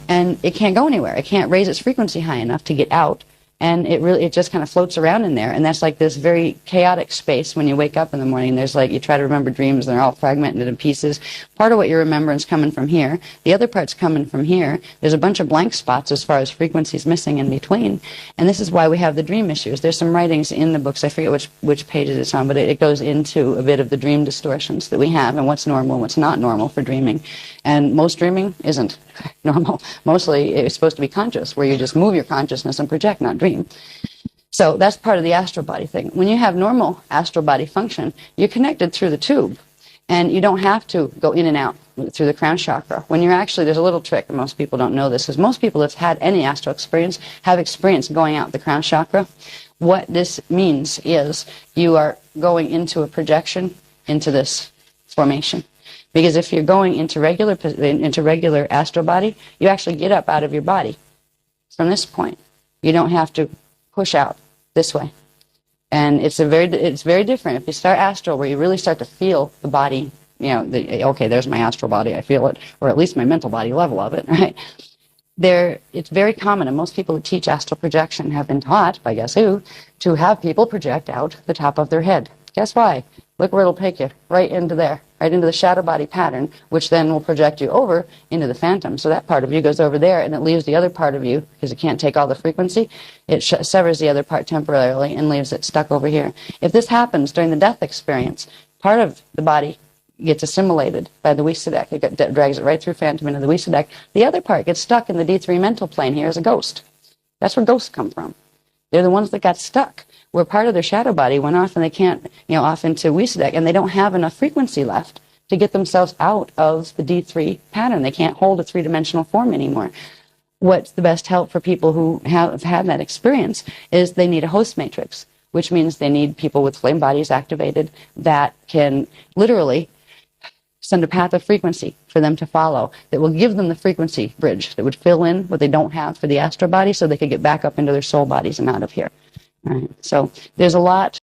and it can't go anywhere. It can't raise its frequency high enough to get out, and it just kind of floats around in there, and that's like this very chaotic space when you wake up in the morning. There's like, you try to remember dreams, and they're all fragmented in pieces. Part of what you remember is coming from here. The other part's coming from here. There's a bunch of blank spots as far as frequencies missing in between, and this is why we have the dream issues. There's some writings in the books, I forget which pages it's on, but it goes into a bit of the dream distortions that we have and what's normal and what's not normal for dreaming. And most dreaming isn't normal. Mostly it's supposed to be conscious, where you just move your consciousness and project, not dream. So that's part of the astral body thing. When you have normal astral body function, you're connected through the tube, and you don't have to go in and out through the crown chakra. When you're actually, there's a little trick, and most people don't know this, is most people that's had any astral experience have experience going out the crown chakra. What this means is you are going into a projection into this formation. Because if you're going into regular astral body, you actually get up out of your body from this point. You don't have to push out this way. And it's very different. If you start astral, where you really start to feel the body, you know, okay, there's my astral body, I feel it, or at least my mental body level of it, right? It's very common, and most people who teach astral projection have been taught, by guess who, to have people project out the top of their head. Guess why? Look where it'll take you, right into there, right into the shadow body pattern, which then will project you over into the phantom. So that part of you goes over there, and it leaves the other part of you, because it can't take all the frequency, it severs the other part temporarily and leaves it stuck over here. If this happens during the death experience, part of the body gets assimilated by the Wisadek. It drags it right through phantom into the Wisadek. The other part gets stuck in the D3 mental plane here as a ghost. That's where ghosts come from. They're the ones that got stuck, where part of their shadow body went off, and they can't, off into Wisadek, and they don't have enough frequency left to get themselves out of the D3 pattern. They can't hold a three-dimensional form anymore. What's the best help for people who have had that experience is they need a host matrix, which means they need people with flame bodies activated that can literally send a path of frequency for them to follow that will give them the frequency bridge that would fill in what they don't have for the astral body, so they could get back up into their soul bodies and out of here. All right. So there's a lot